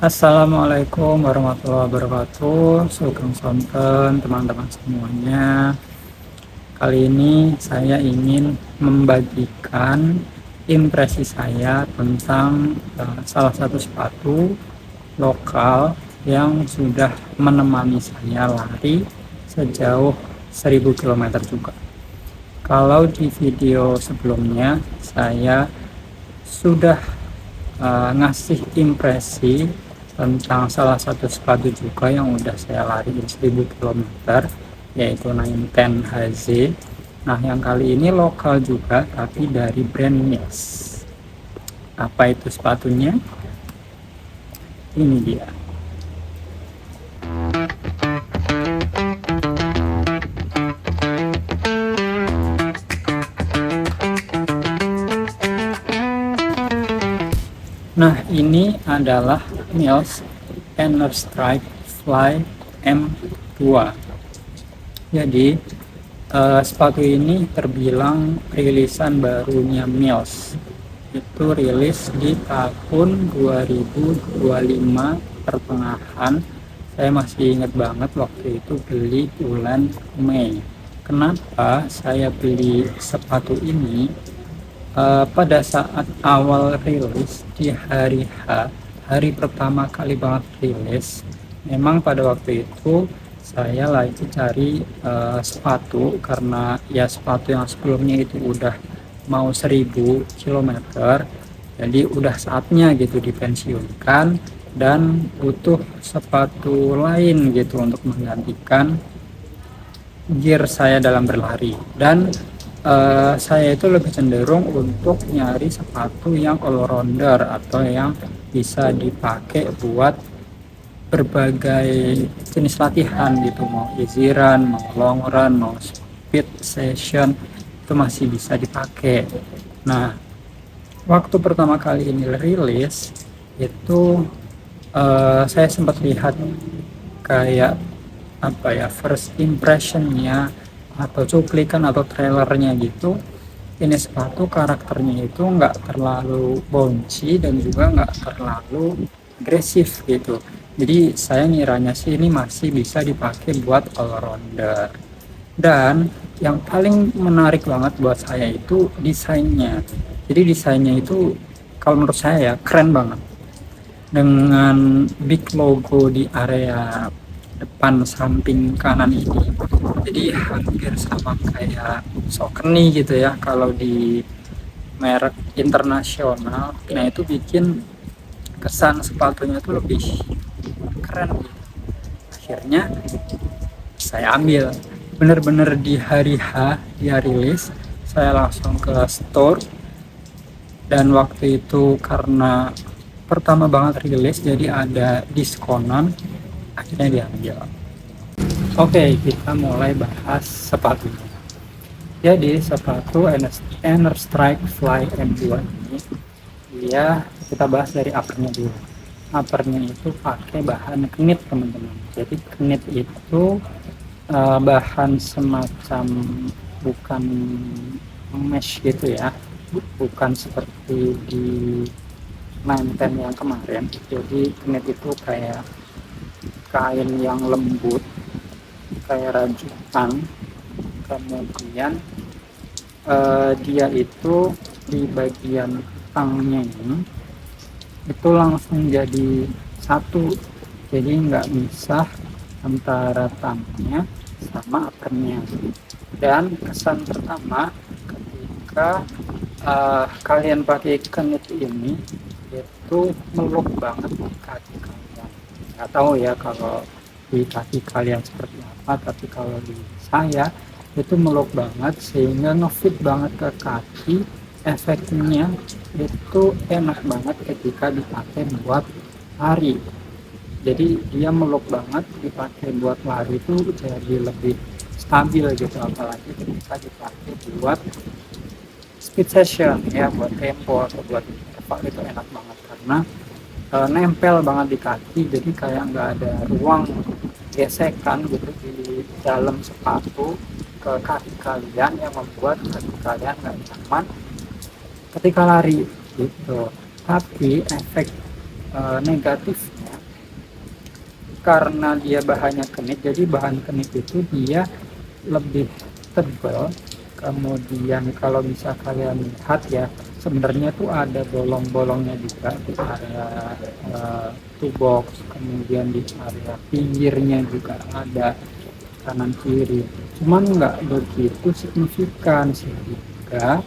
Assalamualaikum warahmatullahi wabarakatuh. Sugeng sonten teman-teman semuanya. Kali ini saya ingin membagikan impresi saya tentang salah satu sepatu lokal yang sudah menemani saya lari sejauh 1000 km juga. Kalau di video sebelumnya saya sudah ngasih impresi tentang salah satu sepatu juga yang udah saya lari 1000 km, yaitu 910 HZ. Nah, yang kali ini lokal juga tapi dari brand Mills. Apa itu sepatunya? Ini dia. Nah, ini adalah Mills Inner Strike Fly M2. Jadi sepatu ini terbilang rilisan barunya Mills. Itu rilis di tahun 2025 pertengahan. Saya masih ingat banget waktu itu beli bulan Mei. Kenapa saya beli sepatu ini? Pada saat awal rilis di hari H, hari pertama kali banget rilis, memang pada waktu itu saya lagi cari sepatu, karena ya sepatu yang sebelumnya itu udah mau 1000 km, jadi udah saatnya gitu dipensiunkan dan butuh sepatu lain gitu untuk menggantikan gear saya dalam berlari. Dan saya itu lebih cenderung untuk nyari sepatu yang all rounder atau yang bisa dipakai buat berbagai jenis latihan gitu, mau easy run, mau long run, mau speed session, itu masih bisa dipakai. Nah, waktu pertama kali ini rilis itu saya sempat lihat kayak apa ya, first impressionnya atau cuplikan atau trailernya gitu. Ini sepatu karakternya itu nggak terlalu bouncy dan juga nggak terlalu agresif gitu. Jadi saya ngiranya sih ini masih bisa dipakai buat all rounder. Dan yang paling menarik banget buat saya itu desainnya. Jadi desainnya itu kalau menurut saya ya keren banget, dengan big logo di area depan samping kanan ini. Jadi hampir sama kayak Saucony gitu ya kalau di merek internasional. Nah, itu bikin kesan sepatunya tuh lebih keren gitu. Akhirnya saya ambil, bener-bener di hari H dia rilis, saya langsung ke store. Dan waktu itu karena pertama banget rilis jadi ada diskonan, akhirnya diambil. Oke, kita mulai bahas sepatunya. Jadi sepatu Inner Strike Fly M2 ini, kita bahas dari uppernya dulu. Uppernya itu pakai bahan knit, teman-teman. Jadi knit itu bahan semacam, bukan mesh gitu ya, bukan seperti di 910 yang kemarin. Jadi knit itu kayak kain yang lembut, kayak rajutan. Kemudian dia itu di bagian tangnya ini itu langsung jadi satu, jadi nggak misah antara tangnya sama uppernya. Dan kesan pertama ketika kalian pakai knit ini itu meluk banget di kaki kalian. Nggak tahu ya kalau di kaki kalian seperti apa, tapi kalau di saya itu meluk banget sehingga ngefit banget ke kaki. Efeknya itu enak banget ketika dipakai buat lari. Jadi dia meluk banget, dipakai buat lari itu jadi lebih stabil gitu, apalagi ketika dipakai buat speed session ya, buat tempo atau buat interval, itu enak banget karena nempel banget di kaki. Jadi kayak nggak ada ruang gesekan gitu di dalam sepatu ke kaki kalian yang membuat kaki kalian nggak nyaman ketika lari gitu. Tapi efek negatifnya karena dia bahannya kenit, jadi bahan kenit itu dia lebih tebal. Kemudian kalau bisa kalian lihat ya, sebenarnya tuh ada bolong-bolongnya juga di area toolbox, kemudian di area pinggirnya juga ada, kanan kiri, cuman nggak begitu signifikan sehingga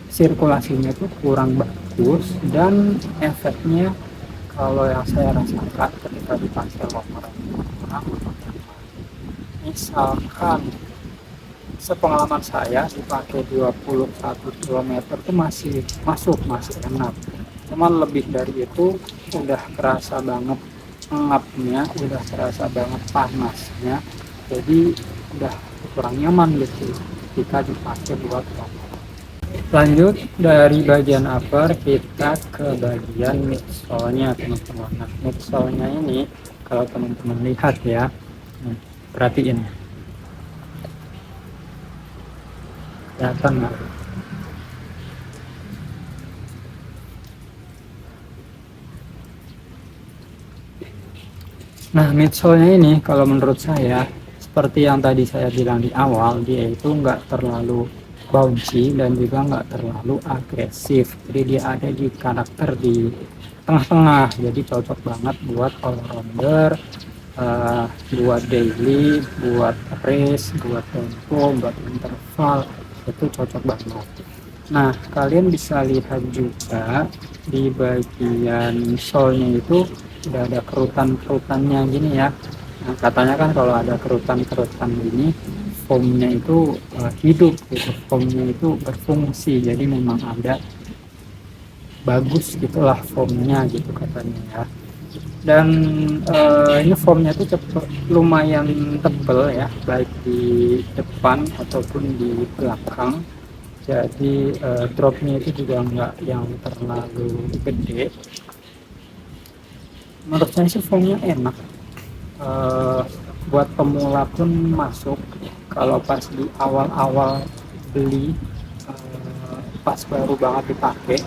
sirkulasinya tuh kurang bagus, dan efeknya kalau yang saya rasakan ketika dipakai lomeran kurang nyaman. Misalkan sepengalaman saya dipakai 21 km itu masih masuk, masih enak, cuman lebih dari itu udah kerasa banget ngapnya, udah kerasa banget panasnya, jadi udah kurang nyaman gitu ketika dipakai buat lomeran. Lanjut dari bagian upper kita ke bagian midsole-nya teman-teman. Nah, midsole-nya ini kalau teman-teman lihat ya, perhatiin, kelihatan nggak? Nah, midsole-nya ini kalau menurut saya seperti yang tadi saya bilang di awal, dia itu nggak terlalu bouncy dan juga nggak terlalu agresif, jadi dia ada di karakter di tengah-tengah, jadi cocok banget buat all rounder, buat daily, buat race, buat tempo, buat interval, itu cocok banget. Nah, kalian bisa lihat juga di bagian sole-nya itu udah ada kerutan-kerutannya gini ya. Nah, katanya kan kalau ada kerutan-kerutan gini, foamnya itu hidup gitu, foamnya itu berfungsi, jadi memang ada bagus gitulah foamnya gitu katanya ya. Dan ini foamnya tuh lumayan tebel ya, baik di depan ataupun di belakang, jadi dropnya itu juga nggak yang terlalu gede. Menurut saya sih foamnya enak, buat pemula pun masuk. Kalau pas di awal-awal beli, pas baru banget dipakai,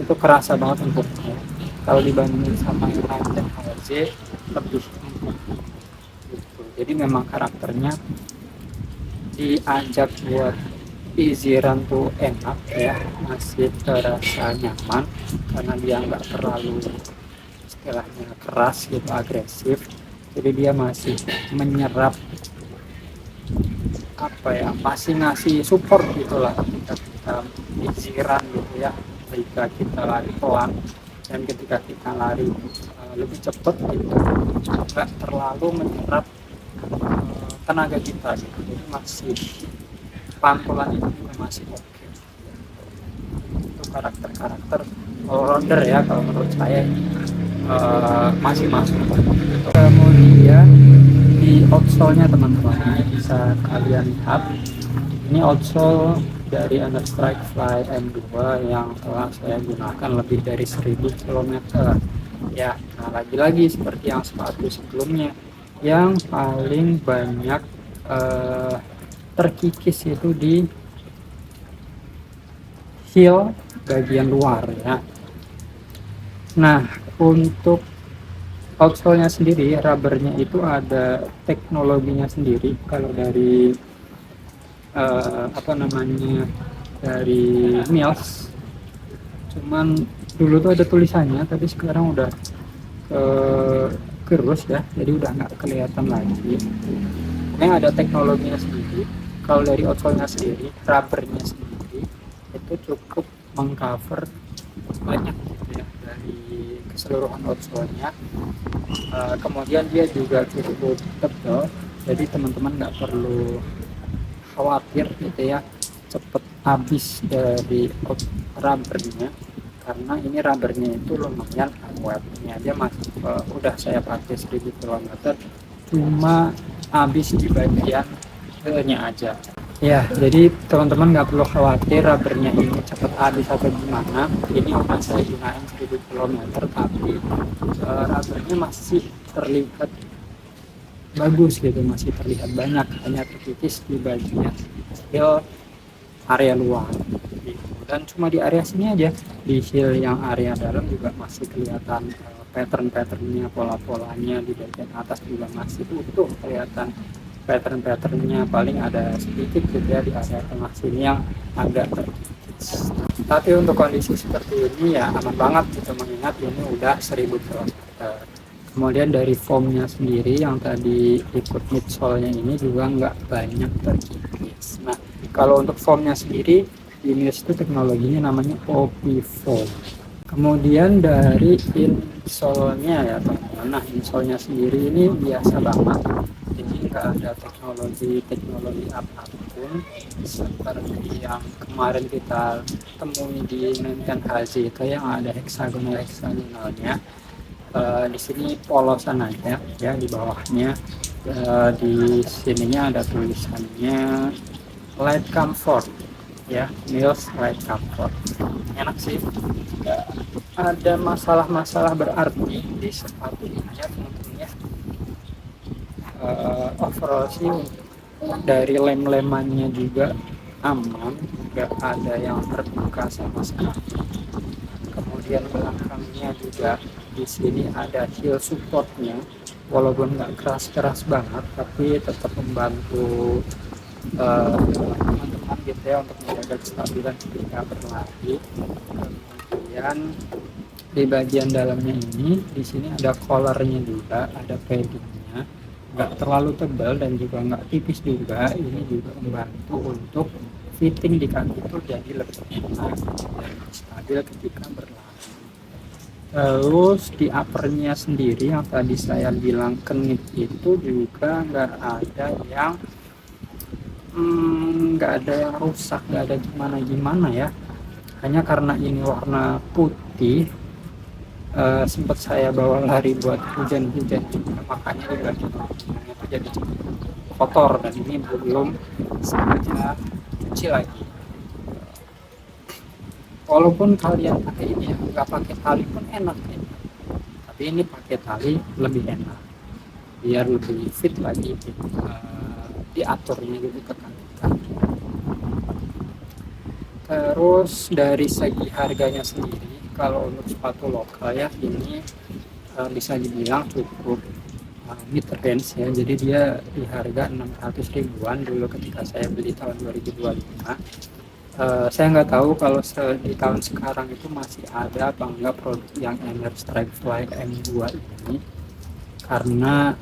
itu kerasa banget empuknya. Kalau dibandingin sama United ARZ lebih empuk gitu. Jadi memang karakternya diajak buat easy run tuh enak ya, masih terasa nyaman karena dia nggak terlalu istilahnya keras gitu, agresif, jadi dia masih menyerap apa ya, masih ngasih support gitulah ketika kita easy run gitu ya, ketika kita lari pelan dan ketika kita lari lebih cepat gitu, nggak terlalu menyerap tenaga kita gitu, jadi masih pantulan itu juga masih oke. Itu karakter-karakter all rounder ya kalau menurut saya ini masih masuk. Kemudian di outsole-nya teman-teman, ini bisa kalian lihat, ini outsole dari Understrike Fly M2 yang telah saya gunakan lebih dari 1000 km ya. Nah, lagi-lagi seperti yang sepatu sebelumnya, yang paling banyak terkikis itu di heel bagian luar ya. Nah, untuk outsole-nya sendiri, rubbernya itu ada teknologinya sendiri. Kalau dari apa namanya, dari Mills, cuman dulu tuh ada tulisannya, tapi sekarang udah gerus ya, jadi udah nggak kelihatan lagi. Ini ada teknologinya sendiri. Kalau dari outsole-nya sendiri, rubbernya sendiri itu cukup mengcover banyak gitu ya dari keseluruhan outsole-nya. Kemudian dia juga cukup tebal, jadi teman-teman nggak perlu khawatir gitu ya cepet habis dari rubbernya, karena ini rubbernya itu lumayan awet. Ini aja masih udah saya pakai 1000 km, cuma habis di bagian nya aja ya. Jadi teman-teman nggak perlu khawatir rubbernya ini cepet habis atau gimana. Ini udah saya gunain 1000 km, tapi rubbernya masih terlihat bagus gitu, masih terlihat banyak, hanya terkikis di bagian heel area luar gitu. Dan cuma di area sini aja, di heel yang area dalam juga masih kelihatan pattern-patternnya, pola-polanya di bagian atas juga masih utuh kelihatan pattern-patternnya, paling ada sedikit gitu ya di area tengah sini yang agak terkikis. Tapi untuk kondisi seperti ini ya aman banget gitu, mengingat ini udah 1000 km. Kemudian dari foamnya sendiri yang tadi ikut midsole-nya ini juga nggak banyak terkikis. Nah, kalau untuk foamnya sendiri di Muse itu teknologinya namanya OP foam. Kemudian dari insole-nya ya teman-teman. Nah, insole-nya sendiri ini biasa banget. Jadi nggak ada teknologi apapun seperti yang kemarin kita temui di Nenten Haji itu yang ada heksagonalnya. Di sini polosan aja ya di bawahnya. Di sininya ada tulisannya Light Comfort ya, Mills Light Comfort. Enak sih, nggak ada masalah-masalah berarti di sepatu ini ya teman-teman ya. Overall sih dari lem-lemannya juga aman, nggak ada yang terbuka sama sekali. Kemudian belakangnya juga di sini ada heel supportnya, walaupun nggak keras-keras banget tapi tetap membantu teman-teman gitu ya untuk menjaga kestabilan ketika berlari. Kemudian di bagian dalamnya ini di sini ada collarnya juga, ada paddingnya, nggak terlalu tebal dan juga nggak tipis juga. Ini juga membantu untuk fitting di kaki itu jadi lebih enak dan stabil ketika berlari. Terus di uppernya sendiri yang tadi saya bilang kenit itu juga nggak ada yang rusak, nggak ada gimana ya. Hanya karena ini warna putih, sempat saya bawa lari buat hujan-hujan juga, makanya di bagian itu jadi kotor dan ini belum sengaja cuci lagi. Walaupun kalian pakai ini ya, nggak pakai tali pun enak ya. Tapi ini pakai tali lebih enak, biar lebih fit lagi gitu. Diaturnya gitu ke kaki. Terus dari segi harganya sendiri, kalau untuk sepatu lokal ya ini bisa dibilang cukup mid range ya. Jadi dia di harga 600 ribuan dulu ketika saya beli tahun 2025. Saya nggak tahu kalau di tahun sekarang itu masih ada apa enggak produk yang Energy Strike Fly M2 ini, karena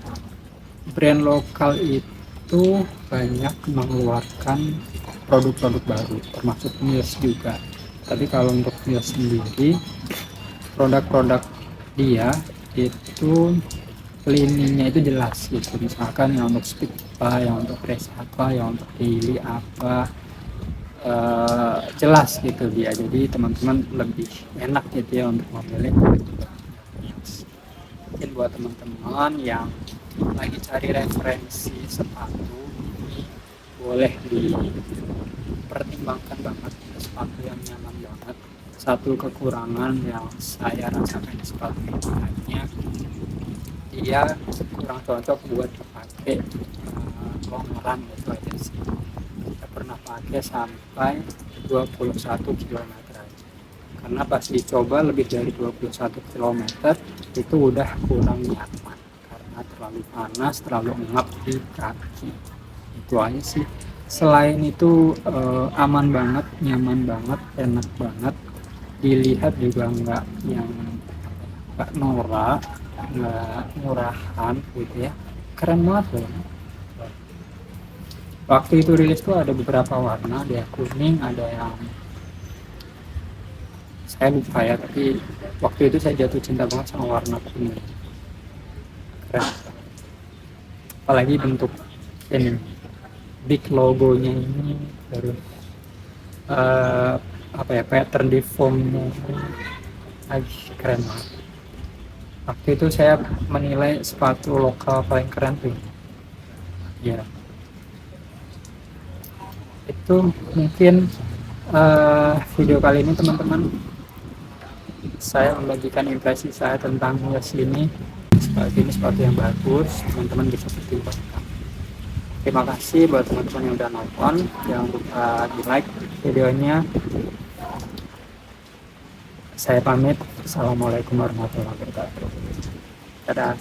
brand lokal itu banyak mengeluarkan produk-produk baru termasuk Mills juga. Tapi kalau untuk Mills sendiri, produk-produk dia itu cleaningnya itu jelas gitu, misalkan yang untuk speed apa, yang untuk race apa, yang untuk daily apa, jelas gitu dia. Jadi teman-teman lebih enak gitu ya untuk memilih Mills. Mungkin buat teman-teman yang lagi cari referensi sepatu ini boleh dipertimbangkan banget, sepatu yang nyaman banget. Satu kekurangan yang saya rasakan di sepatu ini hanya dia kurang cocok buat dipakai long run gitu aja sih. Saya pernah pakai sampai 21 km aja, karena pas dicoba lebih dari 21 km itu udah kurang nyaman karena terlalu panas, terlalu ngap di kaki. Itu aja sih. Selain itu aman banget, nyaman banget, enak banget, dilihat juga nggak norak, nggak murahan gitu ya, keren banget loh. Waktu itu rilis tuh ada beberapa warna, ada yang kuning, ada yang saya lupa ya, tapi waktu itu saya jatuh cinta banget sama warna kuning, keren. Apalagi bentuk ini big logonya ini, terus apa ya, pattern di foamnya keren banget. Waktu itu saya menilai sepatu lokal paling keren tuh ya. Itu mungkin video kali ini teman-teman, saya membagikan impresi saya tentang Mills ini. Sepatu yang bagus, teman-teman bisa pertimbangkan. Terima kasih buat teman-teman yang udah nonton, jangan lupa di like videonya, Saya pamit. Assalamualaikum warahmatullahi wabarakatuh. Dadah.